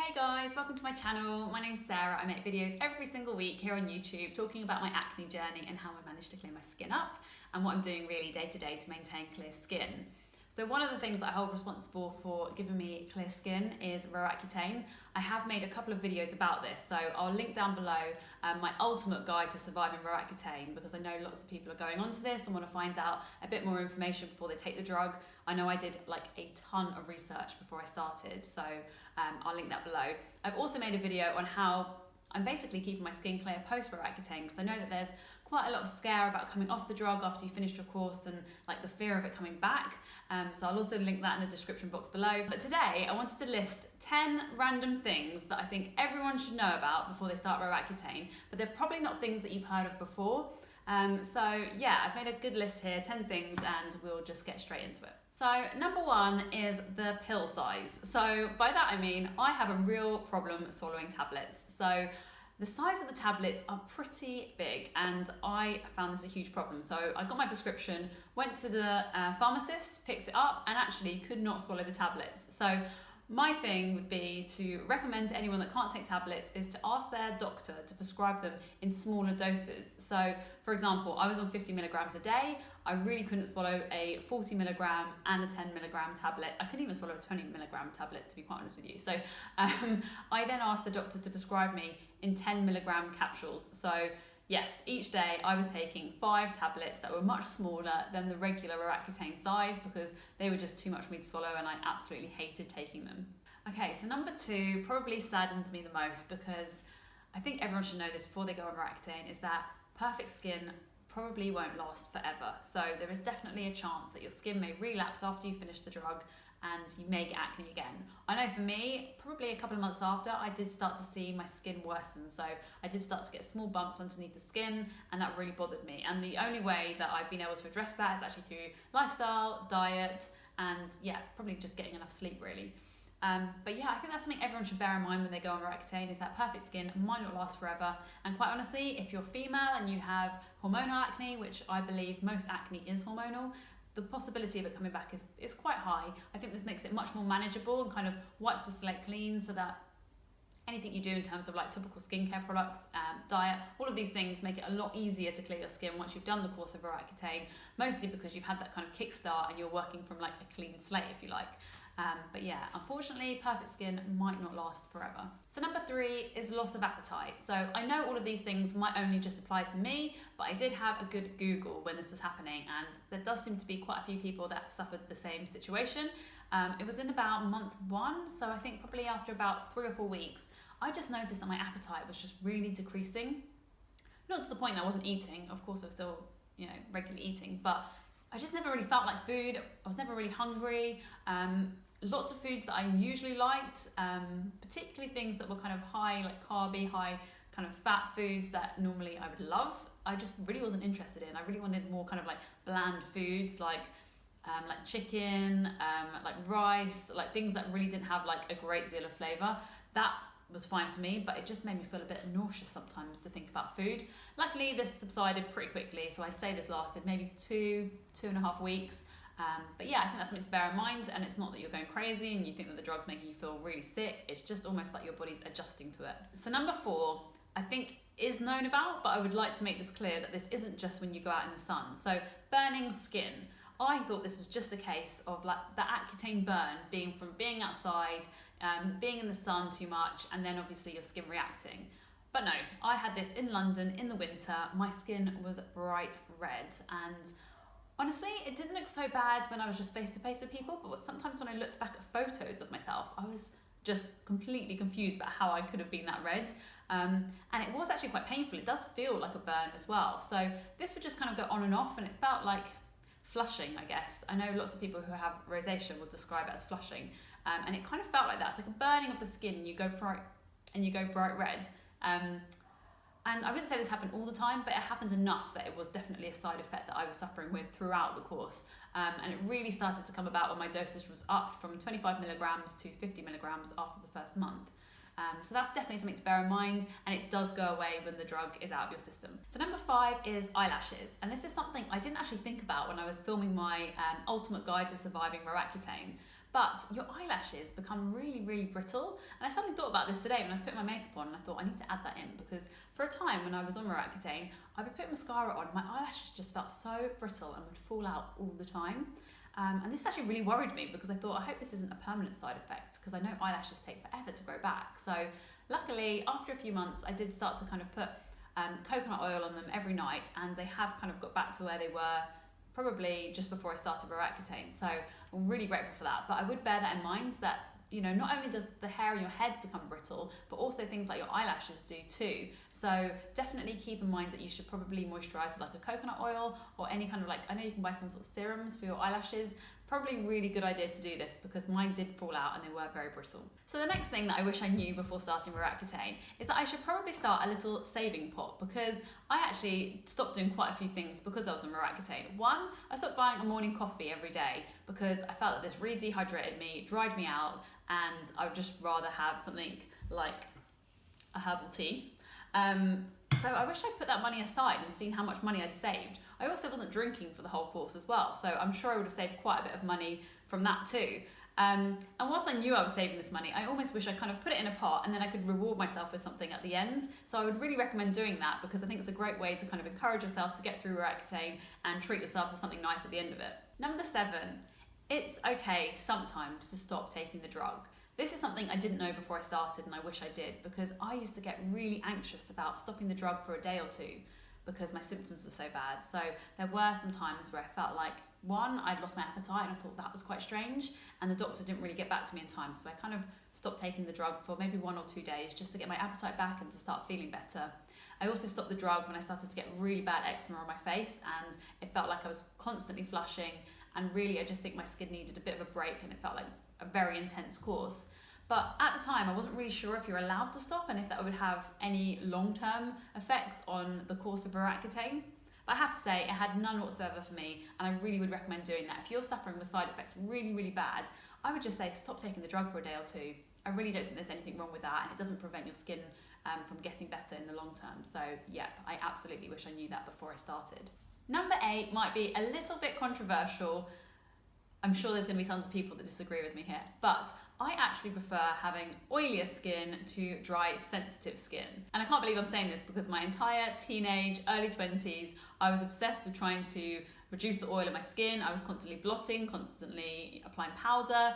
Hey guys, welcome to my channel. My name's Sarah. I make videos every single week here on YouTube talking about my acne journey and how I managed to clear my skin up and what I'm doing really day to day to maintain clear skin. So one of the things that I hold responsible for giving me clear skin is Accutane. I have made a couple of videos about this, so I'll link down below my ultimate guide to surviving Accutane, because I know lots of people are going onto this and want to find out a bit more information before they take the drug. I know I did like a ton of research before I started, so I'll link that below. I've also made a video on how I'm basically keeping my skin clear post Accutane, because I know that there's quite a lot of scare about coming off the drug after you finished your course and like the fear of it coming back. So I'll also link that in the description box below. But today I wanted to list 10 random things that I think everyone should know about before they start Accutane, but they're probably not things that you've heard of before. So yeah, I've made a good list here, 10 things, and we'll just get straight into it. So number one is the pill size. So by that I mean I have a real problem swallowing tablets. So the size of the tablets are pretty big and I found this a huge problem. So I got my prescription, went to the pharmacist, picked it up, and actually could not swallow the tablets. So my thing would be to recommend to anyone that can't take tablets is to ask their doctor to prescribe them in smaller doses. So for example, I was on 50 milligrams a day. I really couldn't swallow a 40 milligram and a 10 milligram tablet. I couldn't even swallow a 20 milligram tablet, to be quite honest with you. So I then asked the doctor to prescribe me in 10 milligram capsules. So yes, each day I was taking 5 tablets that were much smaller than the regular Accutane size, because they were just too much for me to swallow and I absolutely hated taking them. Okay, so number 2 probably saddens me the most, because I think everyone should know this before they go on Accutane, is that perfect skin probably won't last forever. So there is definitely a chance that your skin may relapse after you finish the drug and you may get acne again. I know for me, probably a couple of months after, I did start to see my skin worsen. So I did start to get small bumps underneath the skin, and that really bothered me. And the only way that I've been able to address that is actually through lifestyle, diet, and yeah, probably just getting enough sleep really. But yeah, I think that's something everyone should bear in mind when they go on Accutane, is that perfect skin might not last forever. And quite honestly, if you're female and you have hormonal acne, which I believe most acne is hormonal, the possibility of it coming back is quite high. I think this makes it much more manageable and kind of wipes the slate clean, so that anything you do in terms of like topical skincare products, diet, all of these things make it a lot easier to clear your skin once you've done the course of Accutane, mostly because you've had that kind of kickstart and you're working from like a clean slate, if you like. But yeah, unfortunately, perfect skin might not last forever. So number 3 is loss of appetite. So I know all of these things might only just apply to me, but I did have a good Google when this was happening, and there does seem to be quite a few people that suffered the same situation. It was in about month 1, so I think probably after about 3 or 4 weeks, I just noticed that my appetite was just really decreasing. Not to the point that I wasn't eating, of course I was still, regularly eating, but I just never really felt like food. I was never really hungry. Lots of foods that I usually liked, particularly things that were kind of high, like carby, high kind of fat foods that normally I would love, I just really wasn't interested in. I really wanted more kind of like bland foods, like chicken, like rice, like things that really didn't have like a great deal of flavour. That was fine for me, but it just made me feel a bit nauseous sometimes to think about food. Luckily, this subsided pretty quickly, so I'd say this lasted maybe 2.5 weeks. But yeah, I think that's something to bear in mind, and it's not that you're going crazy and you think that the drug's making you feel really sick. It's just almost like your body's adjusting to it. So number 4, I think is known about, but I would like to make this clear that this isn't just when you go out in the sun. So burning skin. I thought this was just a case of like the Accutane burn being from being outside, being in the sun too much, and then obviously your skin reacting. But no, I had this in London in the winter. My skin was bright red, and honestly, it didn't look so bad when I was just face to face with people, but sometimes when I looked back at photos of myself, I was just completely confused about how I could have been that red. And it was actually quite painful. It does feel like a burn as well. So this would just kind of go on and off, and it felt like flushing, I guess. I know lots of people who have rosacea will describe it as flushing. And it kind of felt like that. It's like a burning of the skin, and you go bright red. And I wouldn't say this happened all the time, but it happened enough that it was definitely a side effect that I was suffering with throughout the course. And it really started to come about when my dosage was up from 25 milligrams to 50 milligrams after the first month. So that's definitely something to bear in mind, and it does go away when the drug is out of your system. So number 5 is eyelashes, and this is something I didn't actually think about when I was filming my ultimate guide to surviving Accutane. but your eyelashes become really, really brittle. And I suddenly thought about this today when I was putting my makeup on, and I thought I need to add that in, because for a time when I was on Accutane, I'd be putting mascara on, my eyelashes just felt so brittle and would fall out all the time. And this actually really worried me, because I thought, I hope this isn't a permanent side effect, because I know eyelashes take forever to grow back. So luckily, after a few months, I did start to kind of put coconut oil on them every night, and they have kind of got back to where they were probably just before I started Accutane. So I'm really grateful for that. But I would bear that in mind, that not only does the hair on your head become brittle, but also things like your eyelashes do too. So definitely keep in mind that you should probably moisturize with like a coconut oil, or any kind of I know you can buy some sort of serums for your eyelashes. Probably really good idea to do this, because mine did fall out and they were very brittle. So the next thing that I wish I knew before starting Accutane is that I should probably start a little saving pot, because I actually stopped doing quite a few things because I was on Accutane. One, I stopped buying a morning coffee every day, because I felt that this really dehydrated me, dried me out, and I would just rather have something like a herbal tea. So I wish I'd put that money aside and seen how much money I'd saved. I also wasn't drinking for the whole course as well, so I'm sure I would have saved quite a bit of money from that too. And whilst I knew I was saving this money, I almost wish I kind of put it in a pot, and then I could reward myself with something at the end. So I would really recommend doing that, because I think it's a great way to kind of encourage yourself to get through Accutane and treat yourself to something nice at the end of it. Number 7, it's okay sometimes to stop taking the drug. This is something I didn't know before I started, and I wish I did, because I used to get really anxious about stopping the drug for a day or two, because my symptoms were so bad. So there were some times where I felt like, one, I'd lost my appetite, and I thought that was quite strange, and the doctor didn't really get back to me in time, so I kind of stopped taking the drug for maybe 1 or 2 days just to get my appetite back and to start feeling better. I also stopped the drug when I started to get really bad eczema on my face, and it felt like I was constantly flushing, and really I just think my skin needed a bit of a break, and it felt like a very intense course. But at the time, I wasn't really sure if you're allowed to stop and if that would have any long-term effects on the course of Accutane. But I have to say, it had none whatsoever for me, and I really would recommend doing that. If you're suffering with side effects really, really bad, I would just say stop taking the drug for a day or two. I really don't think there's anything wrong with that, and it doesn't prevent your skin from getting better in the long term. So yep, I absolutely wish I knew that before I started. Number 8 might be a little bit controversial. I'm sure there's going to be tons of people that disagree with me here, but I actually prefer having oilier skin to dry, sensitive skin. And I can't believe I'm saying this, because my entire teenage, early 20s, I was obsessed with trying to reduce the oil in my skin. I was constantly blotting, constantly applying powder.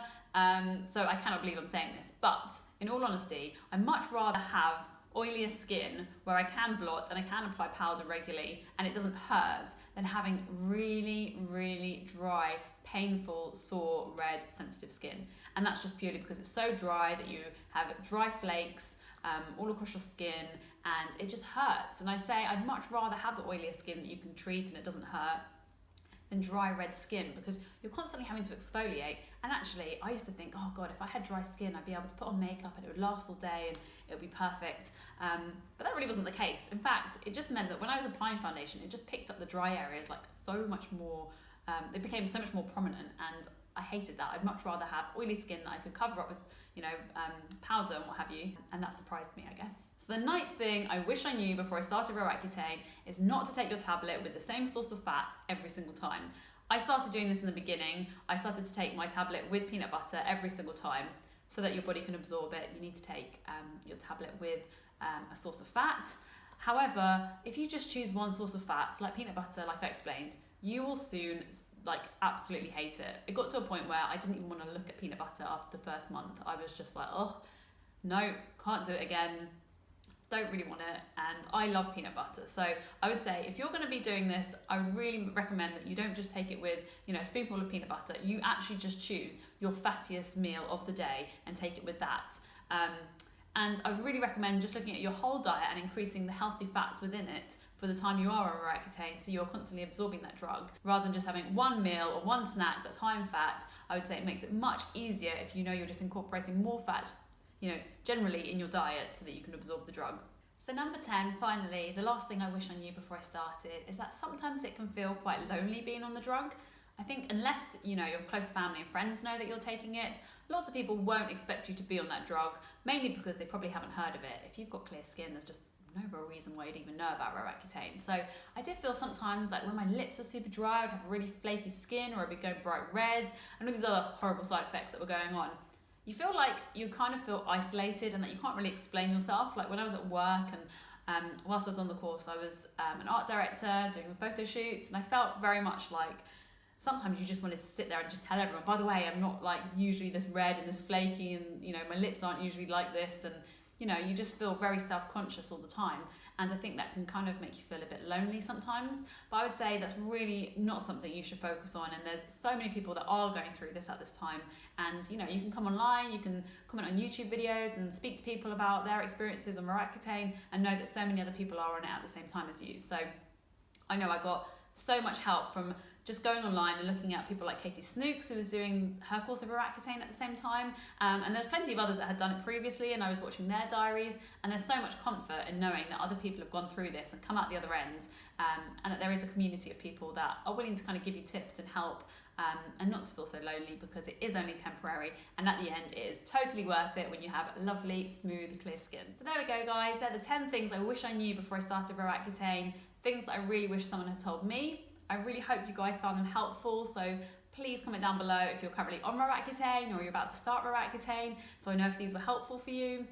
So I cannot believe I'm saying this, but in all honesty, I much rather have oilier skin where I can blot and I can apply powder regularly and it doesn't hurt, than having really, really dry, painful, sore, red, sensitive skin. And that's just purely because it's so dry that you have dry flakes all across your skin, and it just hurts. And I'd say I'd much rather have the oilier skin that you can treat and it doesn't hurt, than dry red skin, because you're constantly having to exfoliate. And actually, I used to think, oh God, if I had dry skin, I'd be able to put on makeup and it would last all day and it would be perfect. But that really wasn't the case. In fact, it just meant that when I was applying foundation, it just picked up the dry areas like so much more, it became so much more prominent, and I hated that. I'd much rather have oily skin that I could cover up with, powder and what have you. And that surprised me, I guess. So the 9th thing I wish I knew before I started Accutane is not to take your tablet with the same source of fat every single time. I started doing this in the beginning. I started to take my tablet with peanut butter every single time so that your body can absorb it. You need to take your tablet with a source of fat. However, if you just choose one source of fat, like peanut butter, like I explained, you will soon absolutely hate it. It got to a point where I didn't even want to look at peanut butter after the first month. I was just like, oh, no, can't do it again. Don't really want it, and I love peanut butter. So I would say if you're going to be doing this, I would really recommend that you don't just take it with, a spoonful of peanut butter. You actually just choose your fattiest meal of the day and take it with that. And I would really recommend just looking at your whole diet and increasing the healthy fats within it for the time you are on Accutane, so you're constantly absorbing that drug, rather than just having one meal or one snack that's high in fat. I would say it makes it much easier if you know you're just incorporating more fat generally in your diet so that you can absorb the drug. So number 10, finally, the last thing I wish I knew before I started is that sometimes it can feel quite lonely being on the drug. I think unless, your close family and friends know that you're taking it, lots of people won't expect you to be on that drug, mainly because they probably haven't heard of it. If you've got clear skin, there's just no real reason why you'd even know about raw Accutane. So I did feel sometimes like when my lips were super dry, I'd have really flaky skin, or I'd be going bright red, and all these other horrible side effects that were going on. You feel like you kind of feel isolated and that you can't really explain yourself. Like when I was at work and whilst I was on the course, I was an art director doing photo shoots, and I felt very much like sometimes you just wanted to sit there and just tell everyone, by the way, I'm not like usually this red and this flaky, and you know, my lips aren't usually like this, and you know, you just feel very self-conscious all the time. And I think that can kind of make you feel a bit lonely sometimes. But I would say that's really not something you should focus on. And there's so many people that are going through this at this time. And you know, you can come online, you can comment on YouTube videos and speak to people about their experiences on Accutane, and know that so many other people are on it at the same time as you. So I know I got so much help from just going online and looking at people like Katie Snooks, who was doing her course of Accutane at the same time. And there's plenty of others that had done it previously, and I was watching their diaries, and there's so much comfort in knowing that other people have gone through this and come out the other end, and that there is a community of people that are willing to kind of give you tips and help, and not to feel so lonely, because it is only temporary, and at the end it is totally worth it when you have lovely, smooth, clear skin. So there we go, guys. They're the 10 things I wish I knew before I started Accutane, things that I really wish someone had told me. I really hope you guys found them helpful, so please comment down below if you're currently on Accutane or you're about to start Accutane, so I know if these were helpful for you.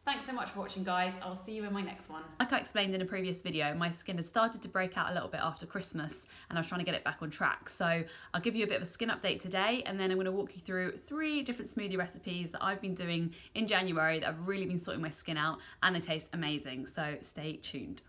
Thanks so much for watching, guys. I'll see you in my next one. Like I explained in a previous video, my skin had started to break out a little bit after Christmas, and I was trying to get it back on track. So I'll give you a bit of a skin update today, and then I'm going to walk you through 3 different smoothie recipes that I've been doing in January that have really been sorting my skin out, and they taste amazing. So stay tuned.